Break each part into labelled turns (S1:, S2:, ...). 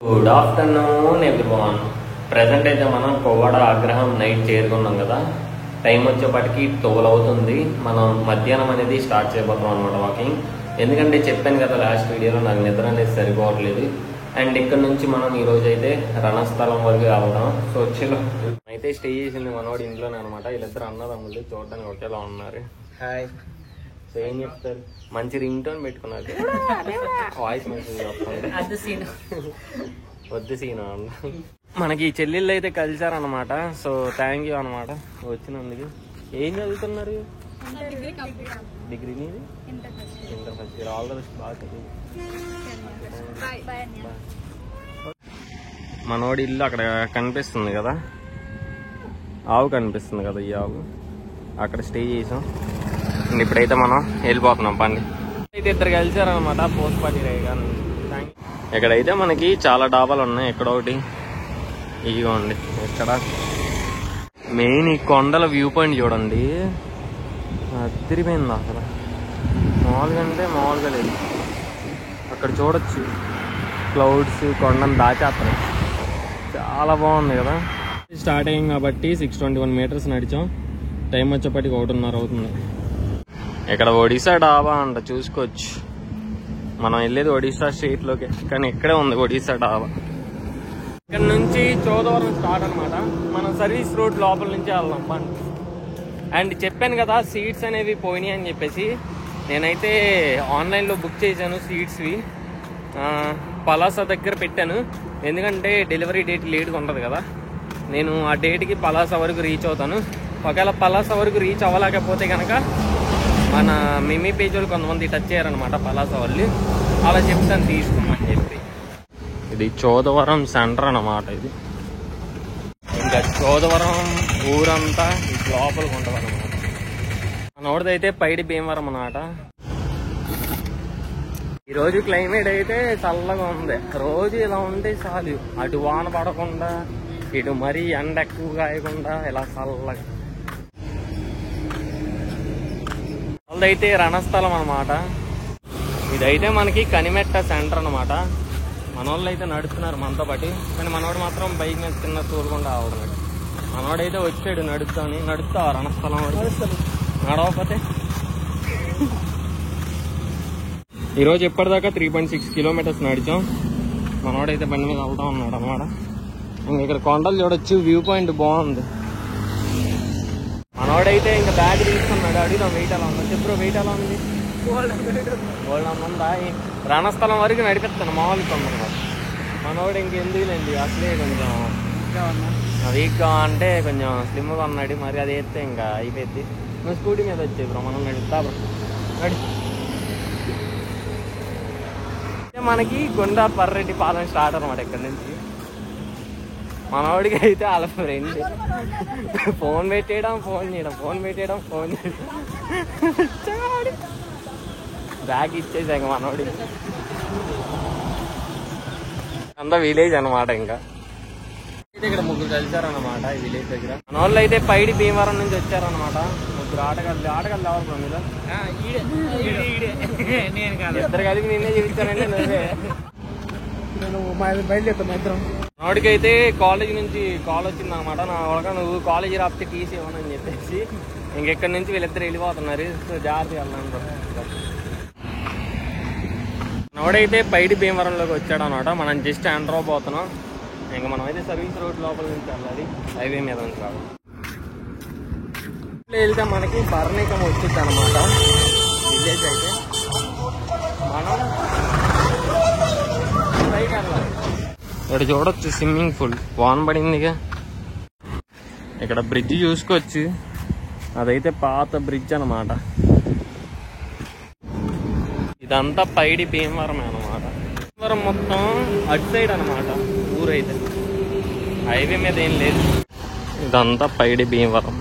S1: Good afternoon everyone. Present అయితే మనం కొవ్వాడ ఆగ్రహం నైట్ చేరుకున్నాం కదా. టైం వచ్చేప్పటికి 12 అవుతుంది. మనం మధ్యాహ్నం అనేది స్టార్ట్ చేయబోతున్నాం అనమాట వాకింగ్. ఎందుకంటే చెప్పాను కదా లాస్ట్ వీడియోలో నాకు నిద్ర అనేది సరిపోవట్లేదు. అండ్ ఇక్కడ నుంచి మనం ఈరోజు అయితే రణస్థలం వరకు వెళ్దాం. సో వచ్చేలో అయితే స్టే చేసింది మనవాడు ఇంట్లోనే అనమాట. వీళ్ళిద్దరు అన్నదమ్ములు చూడడానికి ఒకేలా ఉన్నారు. హాయ్. సో ఏం చెప్తారు? మంచి రింగ్ టోన్ పెట్టుకున్నారు. వాయిస్ మెసేజ్ వస్తుంది. వద్దు సీను మనకి ఈ చెల్లెళ్ళు అయితే కలిసారనమాట. సో థ్యాంక్ యూ అనమాట వచ్చినందుకు. ఏం చదువుతున్నారు? డిగ్రీ నీది? Inter first year. All the best. బాగా చదువు. మనోడి ఇల్లు అక్కడ కనిపిస్తుంది కదా, ఆవు కనిపిస్తుంది కదా, ఈ ఆవు అక్కడ స్టే చేసాం. ఇప్పుడైతే మనం వెళ్ళిపోతున్నాం బండి. అయితే ఇద్దరు కలిసారనమాట పోస్ట్ పార్టీ రేగా. ఇక్కడైతే మనకి చాలా డాబాలు ఉన్నాయి. ఎక్కడొకటి ఇదిగోండి. ఇక్కడ మెయిన్ ఈ కొండల వ్యూ పాయింట్ చూడండి, అదిరిపోయింది అసలు. మామూలుగా అంటే మామూలుగా లేదు. అక్కడ చూడొచ్చు క్లౌడ్స్ కొండను దాచేస్తాయి. చాలా బాగుంది కదా. స్టార్ట్ అయ్యాం కాబట్టి 621 మీటర్స్ నడిచాం. టైం వచ్చేప్పటికి 1:30 అవుతుంది. ఇక్కడ ఒడిశా డాబా అంట, చూసుకోవచ్చు. మనం వెళ్ళేది ఒడిశా స్టేట్ లోకి, కానీ ఇక్కడే ఉంది ఒడిశా డాబా. ఇక్కడ నుంచి చోదవరం స్టార్ట్ అనమాట. మనం సర్వీస్ రోడ్ లోపల నుంచి వెళ్దాం పండి. అండ్ చెప్పాను కదా సీట్స్ అనేవి పోయినాయి అని చెప్పేసి, నేనైతే ఆన్లైన్లో బుక్ చేశాను సీట్స్వి. పలాస దగ్గర పెట్టాను, ఎందుకంటే డెలివరీ డేట్ లేట్గా ఉంటుంది కదా. నేను ఆ డేట్కి పలాస వరకు రీచ్ అవుతాను. ఒకవేళ పలాస వరకు రీచ్ అవ్వలేకపోతే కనుక మన మిమీ పేజ్ వాళ్ళు కొంతమంది టచ్ చేయారనమాట పలాస వాళ్ళు. అలా చెప్తాను తీసుకున్నాను చెప్పి. ఇది చోదవరం సెంటర్ అన్నమాట. ఇది ఇంకా చోదవరం ఊరంతా లోపలికి ఉంటుంది అనమాట. మనోడిదైతే పైడి భీమవరం అన్నమాట. ఈరోజు క్లైమేట్ అయితే చల్లగా ఉంది. రోజు ఇలా ఉంటే చాలు, అటు వాన పడకుండా ఇటు మరీ ఎండ ఎక్కువ కాయకుండా ఇలా చల్లగా. వాళ్ళదైతే రణస్థలం అనమాట. ఇదైతే మనకి కనిమెట్ట సెంటర్ అనమాట. మనోళ్ళు అయితే నడుస్తున్నారు మనతో పాటు, కానీ మనోడు మాత్రం బైక్ మీద చిన్న తోలుకుండా ఆవడం. మనోడైతే వచ్చాడు నడుస్తా రణస్థలం నడవకపోతే. ఈరోజు ఎప్పటిదాకా 3.6 కిలోమీటర్స్ నడిచాం. మనోడైతే బండి మీద వెళ్తా ఉన్నాడు అనమాట. ఇంక ఇక్కడ కొండలు చూడొచ్చు, వ్యూ పాయింట్ బాగుంది. మనోడైతే ఇంకా బ్యాగ్ తీసుకున్నాడు. అడుగుదాం వెయిట్ ఎలా ఉంది. చెప్పు వెయిట్ ఎలా ఉంది? గోల్డ్ ఉందా? రణస్థలం వరకు నడిపిస్తాను మామూలు కొండ. మనోడు ఇంకెందుకులేండి, అసలే కొంచెం వీక్గా అంటే కొంచెం స్లిమ్గా ఉన్నాడు. మరి అది వేస్తే ఇంకా అయిపోయింది. నువ్వు స్కూటీ మీద వచ్చే బ్రో, మనం నడుపుతా బ్రో. మనకి గుండా పర్రెడ్డి పాలన స్టార్ట్ అనమాట. ఇక్కడ నుంచి మనవాడికి అయితే వాళ్ళ ఫ్రెండ్ ఫోన్ పెట్టేయడం, ఫోన్ చేయడం, ఫోన్ పెట్టేయడం, ఫోన్ చేయడం. బ్యాగ్ ఇచ్చేసాక మనవాడికి అంతా విలేజ్ అనమాట. ఇంకా ఇక్కడ ముగ్గురు కలిసారనమాట ఈ విలేజ్ దగ్గర. మన వాళ్ళు అయితే పైడి భీమవరం నుంచి వచ్చారనమాట. ముగ్గురు ఆటగాళ్ళు ఎవరు మీద ఇద్దరు కలిపి నిన్నే చూపించానండి. నువ్వే బయలుదేరుతున్నా ఇద్దరం. నాడికైతే కాలేజ్ నుంచి కాల్ వచ్చింది అనమాట. నా వాళ్ళ నువ్వు కాలేజీ రాపితే టీసీ ఇవ్వనని చెప్పేసి ఇంకెక్కడి నుంచి వీళ్ళిద్దరు వెళ్ళిపోతున్నారు. సో జాగ్రత్తగా వెళ్ళాను. నోడైతే పైడి భీమవరంలోకి వచ్చాడు అనమాట. మనం జస్ట్ ఎంటర్ అవబోతున్నాం. ఇంకా మనం అయితే సర్వీస్ రోడ్ లోపల నుంచి వెళ్ళాలి, హైవే మీద నుంచి కాదు. వెళ్తే మనకి బర్ణికం వచ్చింది అనమాట విలేజ్. అయితే మనం పైకి వెళ్ళాలి. ఇక్కడ చూడొచ్చు స్విమ్మింగ్ పూల్, వాన్ పడిందిగా. ఇక్కడ బ్రిడ్జ్ చూసుకోవచ్చు, అదైతే పాత బ్రిడ్జ్ అనమాట. ఇదంతా పైడి భీమవరం అనమాట. భీమవరం మొత్తం అటు సైడ్ అనమాట ఊరైతే, హైవే మీద ఏం లేదు. ఇదంతా పైడి భీమవరం,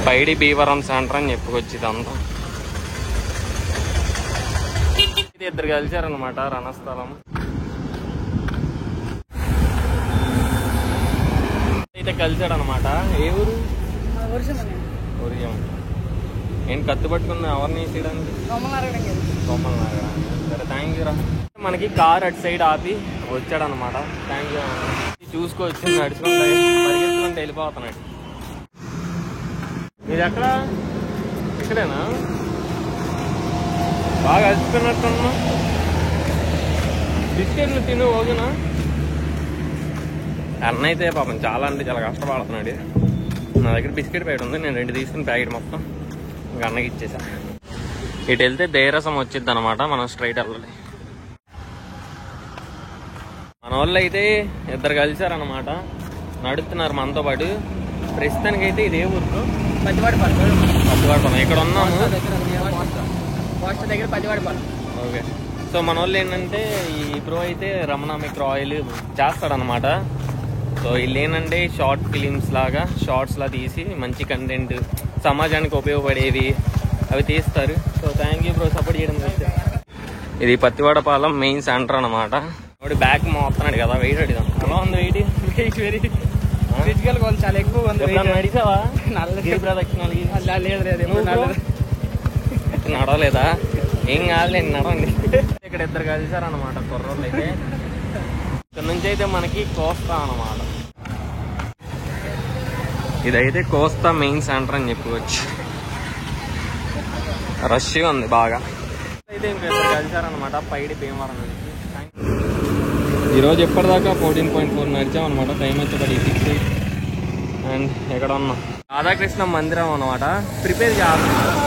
S1: పైడి భీమవరం సెంటర్ అని చెప్పుకోవచ్చు. ఇదంతా ఇది ఇద్దరు కలిసారనమాట రణస్థలం. అయితే కలిసాడు అనమాట. ఏ ఊరు? ఒరియం. ఏంటి కత్తి పట్టుకున్న ఎవరిని తీయడానికి? కొమ్మలు నాగడానికి. సరే థ్యాంక్ యూ రా. మనకి కార్ అటు సైడ్ ఆపి వచ్చాడనమాట. Thank you. చూసుకోవచ్చు నడుచుకుంటే పరిగెత్తుకుంటే వెళ్ళిపోతున్నాడు. ఇది ఎక్కడ? ఇక్కడేనా? బాగా అలసిపోయినట్టున్నా. బిస్కెట్లు తిను ఓకేనా? అన్న అయితే పాపం చాలా అంటే చాలా కష్టపడుతున్నాడు. నా దగ్గర బిస్కెట్ ప్యాకెట్ ఉంది, నేను 2 తీసుకుని ప్యాకెట్ మొత్తం ఇంకా అన్నకి ఇచ్చేసా. ఇటు వెళ్తే దేరసం వచ్చిద్ది అనమాట, మనం స్ట్రైట్ వెళ్ళాలి. మన వాళ్ళు అయితే 2 కలిసారనమాట, నడుస్తున్నారు మనతో పాటు. ప్రస్తుతానికి అయితే ఇదే ఊరు పత్తివాడపాలెం ఇక్కడ ఉన్నాము. ఓకే. సో మన వాళ్ళు ఏంటంటే ఈ ప్రో అయితే రమణామిక్ రాయల్ చేస్తాడనమాట. సో వీళ్ళు ఏంటంటే షార్ట్ ఫిలిమ్స్ లాగా షార్ట్స్లా తీసి మంచి కంటెంట్ సమాజానికి ఉపయోగపడేవి అవి తీస్తారు. So thank you bro support చేయడం. ఇది పత్తివాడపాలెం మెయిన్ సెంటర్ అనమాట. వాడు బ్యాగ్ మోస్తున్నాడు కదా, వెయిట్ అడిగాం. ఎలా ఉంది వెయిట్? వెరీ ఫిజికల్ చాలా ఎక్కువ నడిచావా? నడవలేదా? ఏం కాదులే, నడవండి. ఇక్కడ 2 కలిసారనమాట కుర్రోళ్ళు అయితే. ఇక్కడ నుంచి అయితే మనకి కోస్తా అనమాట. ఇదైతే కోస్తా మెయిన్ సెంటర్ అని చెప్పుకోవచ్చు. రష్గా ఉంది బాగా. అయితే ఇంక 2 కలిసారనమాట పైడి భీమవరం నుంచి. ఈరోజు ఎప్పటిదాకా 14.4 నడిచామన్నమాట. టైం వచ్చేపడి 6 అండ్ ఎక్కడ ఉన్నాం రాధాకృష్ణ మందిరం అనమాట. ప్రిపేర్ చేస్తున్నాం.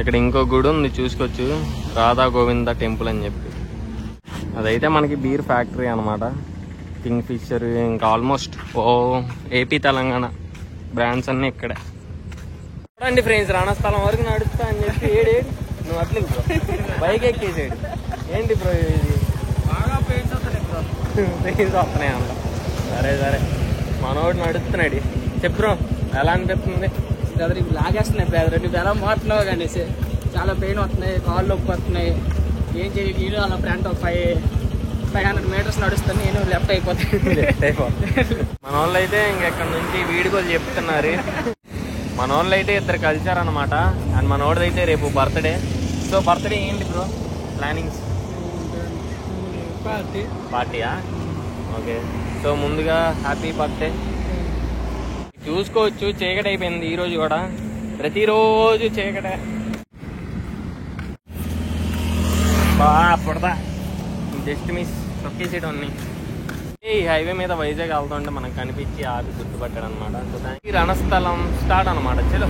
S1: ఇక్కడ ఇంకో గుడి ఉంది చూసుకోవచ్చు, రాధా గోవింద టెంపుల్ అని చెప్పి. అదైతే మనకి బీర్ ఫ్యాక్టరీ అనమాట. కింగ్ ఫిషర్ ఇంకా ఆల్మోస్ట్ ఏపీ తెలంగాణ బ్రాండ్స్ అన్నీ ఇక్కడే. చూడండి ఫ్రెండ్స్, రణస్థలం వరకు నడుస్తా అని చెప్పి ఏడేడు నువ్వు అట్లా బైక్ ఎక్కేసాడు. ఏంటి బ్రో ఇది? బాగా పెయిన్స్ వస్తున్నాయి అంట. సరే సరే మనోడు నడుస్తున్నాడు. చెప్పు బ్రో ఎలా అనిపిస్తుంది?
S2: లాగేస్తున్నాయి బ్రదర్, నువ్వు ఎలా మాట్లాడుతున్నావు కానీ చాలా పెయిన్ వస్తున్నాయి, కాళ్ళు నొప్పి వస్తున్నాయి. ఏం చేయాలి? నేను అలా ఫ్రంట్ 500 మీటర్స్ నడుస్తాను, నేను లెఫ్ట్ అయిపోతాను.
S1: మన వాళ్ళు అయితే ఇంకెక్కడ నుంచి వీడియోలు చెప్తున్నారు. మన వాళ్ళు అయితే 2 కలిసారనమాట. అండ్ మనోడిది అయితే రేపు బర్త్డే. సో బర్త్డే ఏంటి బ్రో ప్లానింగ్స్? పార్టీయా? ఓకే. సో ముందుగా హ్యాపీ బర్త్డే. చూసుకోవచ్చు చీకటి అయిపోయింది ఈరోజు కూడా, ప్రతిరోజు చీకటే. పుడతా జస్ట్ మిస్ తొక్కేసేయడం. ఈ హైవే మీద వైజాగ్ వెళ్తుంటే మనకు కనిపించి ఆపి గుర్తుపట్టాడు అనమాట. ఈ రణస్థలం స్టార్ట్ అనమాట. చలో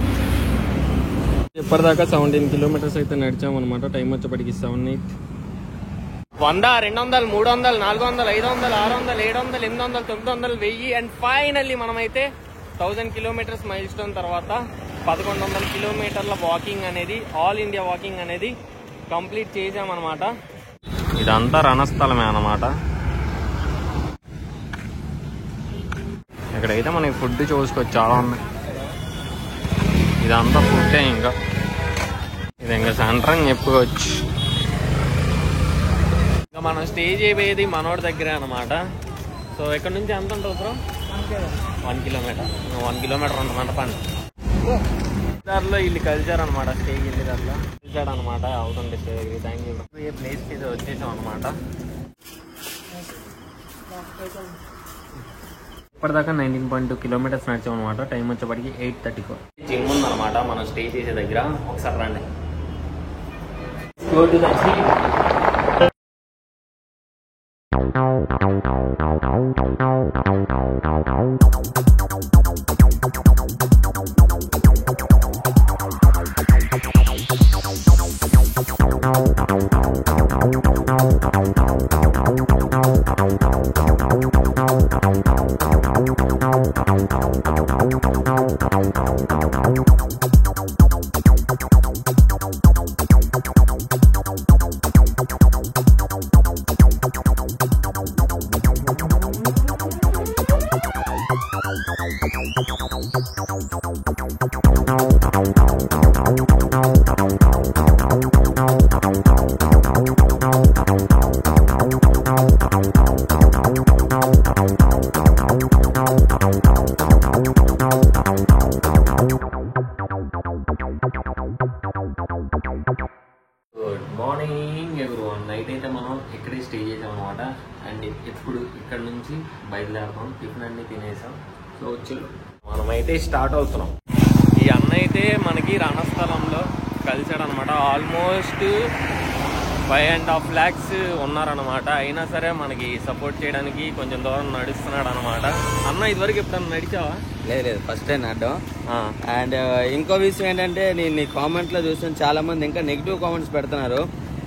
S1: ఇప్పటిదాకా 17 కిలోమీటర్స్ అయితే నడిచామన్నమాట. టైం వచ్చేప్పటికి 7:08. 100, 200, 300, 400, 500, 600, 700, 800, 900, 1000 అండ్ ఫైనల్లీ మనమైతే 1000 కిలోమీటర్స్ మైల్ స్టోన్ తర్వాత 1100 కిలోమీటర్ల వాకింగ్ అనేది, ఆల్ ఇండియా వాకింగ్ అనేది కంప్లీట్ చేసామన్నమాట. ఇదంతా రణస్థలమే అన్నమాట. ఇక్కడైతే మనకి ఫుడ్ చూసుకోవచ్చు, చాలా ఉన్నాయి. ఇదంతా ఫుడ్డే, ఇంకా ఇది ఇంకా సెంటర్ అని చెప్పుకోవచ్చు. ఇంకా మనం స్టే చేయబోయేది మనోడి దగ్గరే అనమాట. సో ఇక్కడ నుంచి ఎంత ఉంటుంది బ్రో? 1 కిలోమీటర్. 1 కిలోమీటర్ ఉంటుందంట పని. దారిలో వీళ్ళు కలిసారనమాట, స్టేకి వెళ్ళి దారిలో కలిసాడనమాట. అవుతుంది స్టే దగ్గర. Thank you. ఏ ప్లేస్కి అయితే వచ్చేసాం అనమాట. ఇప్పటిదాకా 19.2 కిలోమీటర్స్ నడిచాం అనమాట. టైం వచ్చేప్పటికి 8:34. జిమ్ ఉందన్నమాట మనం స్టే చేసే దగ్గర. ఒకసారి రండి. అనమాట. అండ్ ఇప్పుడు ఇక్కడ నుంచి బయలుదేరతాం. టిఫిన్ అన్ని తినేసాం. సో వచ్చి మనమైతే స్టార్ట్ అవుతున్నాం. ఈ అన్న అయితే మనకి రణస్థలంలో కలిసాడు అనమాట. ఆల్మోస్ట్ 5.5 lakhs ఉన్నారనమాట. అయినా సరే మనకి సపోర్ట్ చేయడానికి కొంచెం దూరం నడుస్తున్నాడు అనమాట. అన్న ఇదివరకు ఎప్పుడన్నా నడిచావా?
S3: లేదు, ఫస్ట్ టైం నడ్డం. అండ్ ఇంకో విషయం ఏంటంటే, నేను నీ కామెంట్ లో చూసిన చాలా మంది ఇంకా నెగిటివ్ కామెంట్స్ పెడుతున్నారు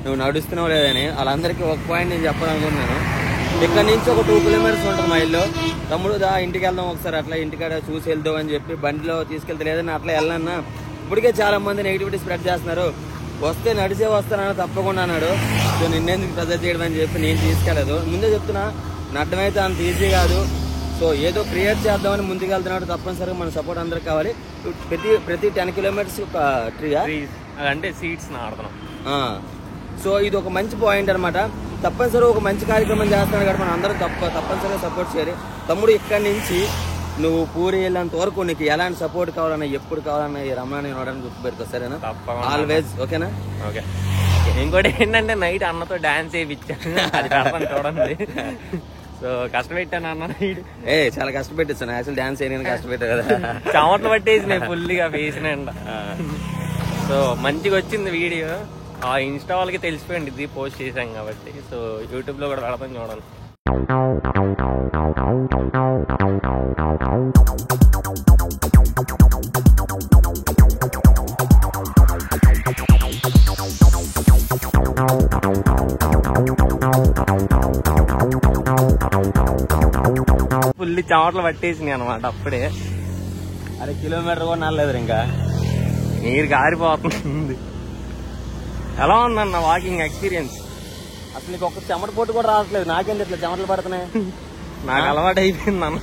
S3: నువ్వు నడుస్తున్నావు లేదని. వాళ్ళందరికీ ఒక పాయింట్ నేను చెప్పాలనుకుంటున్నాను. ఇక్కడ నుంచి ఒక 2 kilometers ఉంటుంది మా ఇల్లు. తమ్ముడు దా ఇంటికి వెళ్దాం ఒకసారి, అట్లా ఇంటికాడ చూసి వెళ్దాం అని చెప్పి బండిలో తీసుకెళ్తే లేదని అట్లా వెళ్ళన్నా. ఇప్పటికే చాలా మంది నెగిటివిటీ స్ప్రెడ్ చేస్తున్నారు. వస్తే నడిచే వస్తానని తప్పకుండా అన్నాడు. సో నిన్నెందుకు ప్రెజర్ చేయడం అని చెప్పి నేను తీసుకెళ్ళలేదు. ముందే చెప్తున్నా, నడ్డమైతే అంత ఈజీ కాదు. సో ఏదో క్రియేట్ చేద్దామని ముందుకు వెళ్తున్నాడు. తప్పనిసరిగా మన సపోర్ట్ అందరికి కావాలి. ప్రతి 10 kilometers ఒక ట్రీయా
S1: అంటే సీట్స్ ఆడుతున్నాం.
S3: సో ఇది ఒక మంచి పాయింట్ అనమాట. తప్పనిసరిగా ఒక మంచి కార్యక్రమం చేస్తున్నాడు కాబట్టి మనం అందరం తప్పనిసరిగా సపోర్ట్ చేయాలి. తమ్ముడు ఇక్కడి నుంచి నువ్వు పూరి వెళ్ళేంత వరకు నీకు ఎలాంటి సపోర్ట్ కావాలన్నా, ఎప్పుడు కావాలన్నా ఈ రమణాన్ని నోడడానికి గుర్తుపెట్టుకో, సరేనా? ఆల్వేస్ ఓకేనా?
S1: ఓకే. ఇంకోటి ఏంటంటే నైట్ అన్నతో డాన్స్ వేయించాను, అది పెడతాను చూడండి. సో కష్టపెట్టాను అన్న నైట్.
S3: చాలా కష్టపెట్టిస్తాను. యాక్చువల్ డాన్స్ చేయడానికి కష్టపెట్టా కదా,
S1: చెమటలు పట్టేసి నేను ఫుల్గా వేసిన. సో మంచిగా వచ్చింది వీడియో. ఆ ఇన్స్టా వాళ్ళకి తెలిసిపోయింది ఇది పోస్ట్ చేశాం కాబట్టి. సో యూట్యూబ్లో కూడా పెడతాం చూడండి. ఫుల్ చెమటలు పట్టేసినాయి అనమాట అప్పుడే.
S3: అరే కిలోమీటర్ కూడా నడలేదు, ఇంకా
S1: నీరు గారిపోతుంది. ఎలా ఉందన్న వాకింగ్ ఎక్స్పీరియన్స్?
S3: అసలు నీకు ఒక్క చెమట పొట్టు కూడా రావట్లేదు. నాకేంటి ఇట్లా చెమటలు పడుతున్నాయి?
S1: నాకు అలవాటు అయిపోయింది అన్న.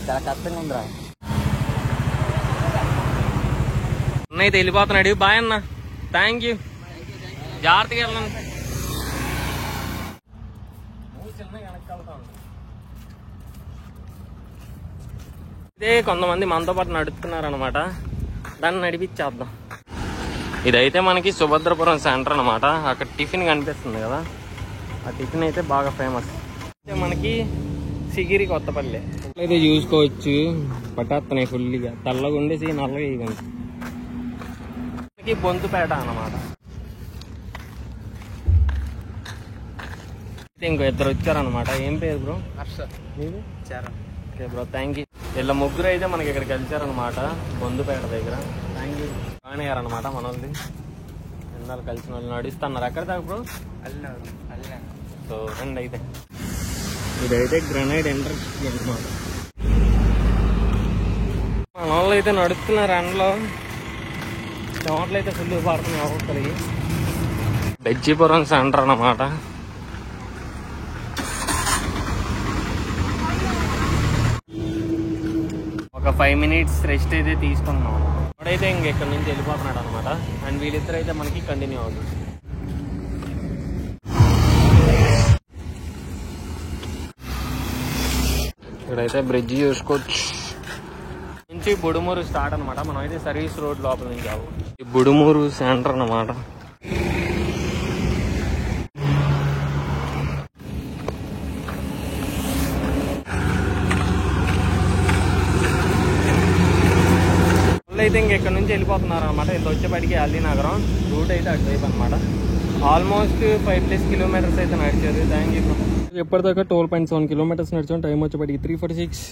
S3: చాలా కష్టంగా ఉందిరా.
S1: అన్న అయితే వెళ్ళిపోతున్నాడు. బాయ్ అన్న, థ్యాంక్ యూ. జాగ్రత్తగా వెళ్ళండి. ఇదే కొంతమంది మనతో పాటు నడుస్తున్నారు అనమాట. దాన్ని నడిపించేద్దాం. ఇదైతే మనకి సుభద్రపురం సెంటర్ అనమాట. అక్కడ టిఫిన్ కనిపిస్తుంది కదా, ఆ టిఫిన్ అయితే బాగా ఫేమస్. మనకి సిగిరి కొత్తపల్లి అయితే చూసుకోవచ్చు. పట్టేస్తున్నాయి ఫుల్గా, తెల్లగా ఉండేసి నల్లగా ఇవ్వండి. మనకి బొంతుపేట అన్నమాట. ఇంకో ఇద్దరు వచ్చారనమాట. ఏం పేరు బ్రో? నీది? Okay bro, thank you. వీళ్ళ ముగ్గురు అయితే మనకి ఇక్కడ కలిసారనమాట బొందుపేట దగ్గర. Thank you. అనమాట మన వాళ్ళది. ఎందాలు కలిసిన వాళ్ళు నడుస్తున్నారు. ఎక్కడ దాకా బ్రో? సో రండి అయితే. ఇదైతే గ్రనైడ్ ఎంట్రన్స్ అనమాట. మన వాళ్ళు అయితే నడుస్తున్నారు ఎండలో. చెమటలు అయితే ఫుల్ పడుతున్నాయి ఒక్కొక్కరికి. బెజ్జీపురం సెంటర్ అన్నమాట. ఒక 5 minutes రెస్ట్ అయితే తీసుకున్నాం. ఇప్పుడైతే ఇక్కడ నుంచి వెళ్ళిపోతున్నాడు అనమాట. అండ్ వీళ్ళిద్దరు అయితే మనకి కంటిన్యూ అవుతుంది. ఇక్కడైతే బ్రిడ్జ్ చూసుకోవచ్చు. నుంచి బుడుమూరు స్టార్ట్ అనమాట. మనం అయితే సర్వీస్ రోడ్ లోపల నుంచి కావు. ఈ బుడుమూరు సెంటర్ అనమాట. అయితే ఇక్కడ నుంచి వెళ్ళిపోతున్నారు అనమాట. వీళ్ళు వచ్చేప్పటికి అల్లీనగరం రూట్ అయితే అటువైపు అనమాట. ఆల్మోస్ట్ 5+ kilometers అయితే నడిచారు. Thank you. ఎప్పటిదాకా 12.7 kilometers నడిచాం. టైం వచ్చేప్పటికి 3:46.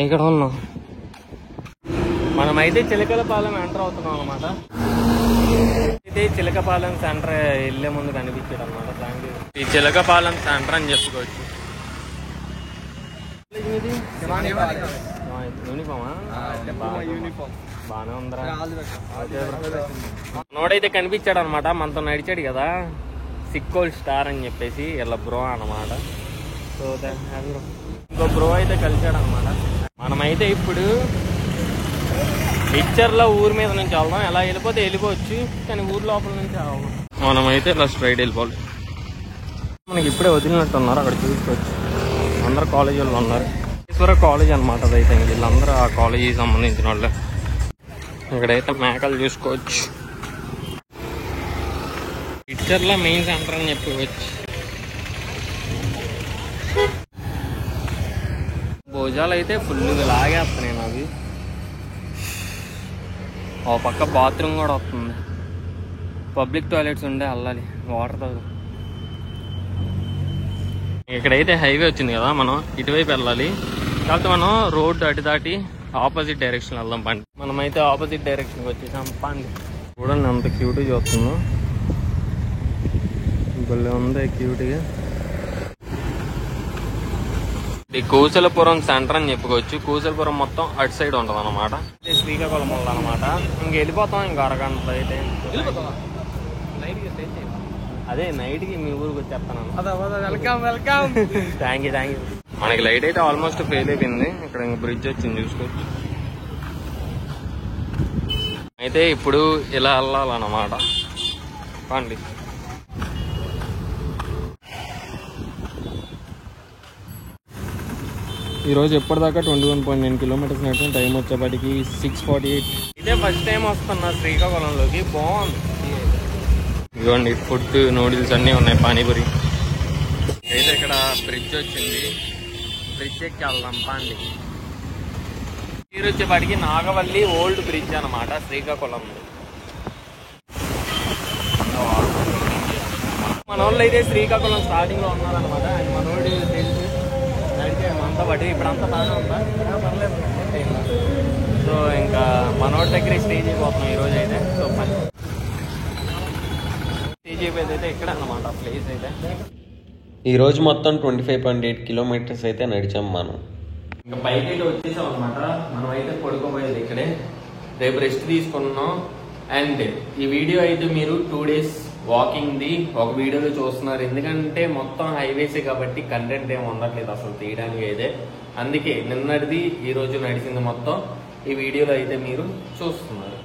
S1: ఎక్కడ ఉన్నాం? మనమైతే చిలకలపాలెం ఎంటర్ అవుతున్నాం అనమాట. అయితే చిలకపాలెం సెంటర్ వెళ్ళే ముందు కనిపించాడు అనమాట. Thank you. ఈ చిలకపాలెం సెంటర్ అని చెప్పుకోవచ్చు. యూనిఫామా? బానే ఉందిరా. నోడైతే కనిపించాడు అనమాట. మనతో నడిచాడు కదా, సిక్కోల్ స్టార్ అని చెప్పేసి వీళ్ళ బ్రో అనమాట. సో ఇంకో బ్రో అయితే కలిసాడు అనమాట. మనమైతే ఇప్పుడు పిక్చర్లో ఊరి మీద నుంచి వెళ్దాం. ఎలా వెళ్ళిపోతే వెళ్ళిపోవచ్చు, కానీ ఊరి లోపల నుంచి వెళ్దాం. మనమైతే ఇలా స్ట్రైట్ వెళ్ళిపోవాలి. మనకి ఇప్పుడే వదిలినట్టు ఉన్నారు, అక్కడ చూసుకోవచ్చు. అందరు కాలేజీ వాళ్ళు ఉన్నారు. కాలేజ్ అనమాట. అదైతే వీళ్ళందరూ ఆ కాలేజీకి సంబంధించిన వాళ్ళే. ఇక్కడైతే మేకలు చూసుకోవచ్చు. పిక్చర్లో మెయిన్ సెంటర్ అని చెప్పుకోవచ్చు. భుజాలు అయితే ఫుల్ లాగేస్తున్నాయి నాకు. ఓ పక్క బాత్రూమ్ కూడా వస్తుంది. పబ్లిక్ టాయిలెట్స్ ఉండే వెళ్ళాలి వాటర్ తాగు. ఇక్కడైతే హైవే వచ్చింది కదా, మనం ఇటువైపు వెళ్ళాలి. కాకపోతే మనం రోడ్డు అటు దాటి ఆపోజిట్ డైరెక్షన్ వెళ్దాం పండి. మనమైతే ఆపోజిట్ డైరెక్షన్కి వచ్చేసాం పండి. చూడండి అంత క్యూట్గా చూస్తున్నాం. భలే ఉంది క్యూట్గా. ఈ కూసలపురం సెంటర్ అని చెప్పుకోవచ్చు. కూసలపురం మొత్తం అటు సైడ్ ఉంటుంది అనమాట. శ్రీకాకుళం వల్ల అనమాట. ఇంక వెళ్ళిపోతాం ఇంక అరగంట అయితే. అదే నైట్కి మీ ఊరికి వచ్చేస్తాను.
S2: Welcome welcome.
S1: Thank you. మనకి లైట్ అయితే ఆల్మోస్ట్ ఫెయిల్ అయిపోయింది. ఇక్కడ ఇంక బ్రిడ్జ్ వచ్చింది చూసుకోవచ్చు. అయితే ఇప్పుడు ఇలా వెళ్ళాలన్నమాట పండి. ఈరోజు ఎప్పటిదాకా 21.9 కిలోమీటర్స్ నడిచిన టైం వచ్చేప్పటికి 6:48. ఇదే ఫస్ట్ టైం వస్తున్నా శ్రీకాకుళంలోకి. బాగుంది. ఇదిగోండి ఫుడ్ నూడిల్స్ అన్నీ ఉన్నాయి, పానీపూరి. అయితే ఇక్కడ బ్రిడ్జ్ వచ్చింది. బ్రిడ్జ్ ఎక్కి వెళ్దాం పండి. మీరు వచ్చేపాటికి నాగవల్లి ఓల్డ్ బ్రిడ్జ్ అనమాట శ్రీకాకుళం. మన వాళ్ళు అయితే శ్రీకాకుళం స్టార్టింగ్ లో ఉన్నారనమాట. అండ్ మనోడు తెలుసు నడిచాడు మనతో పాటు. ఇప్పుడంతా బాగా ఉందా? పర్లేదు. సో ఇంకా మనోడి దగ్గర స్టే చేయబోతున్నాం ఈరోజు అయితే. సో స్టే చేయబోయేది అయితే ఇక్కడ అనమాట ప్లేస్ అయితే.
S4: ఈరోజు మొత్తం 25.8 కిలోమీటర్స్ అయితే నడిచాం మనం.
S1: ఇంకా పైకి అయితే వచ్చేసాం అనమాట. మనం అయితే పడుకోబోయేది ఇక్కడే. రేపు రెస్ట్ తీసుకున్నాం. అండ్ ఈ వీడియో అయితే మీరు 2 days వాకింగ్ది ఒక వీడియోలో చూస్తున్నారు. ఎందుకంటే మొత్తం హైవేసే కాబట్టి కంటెంట్ ఏమి ఉండట్లేదు అసలు తీయడానికి అయితే. అందుకే నిన్నటిది ఈ రోజు నడిచింది మొత్తం ఈ వీడియోలో అయితే మీరు చూస్తున్నారు.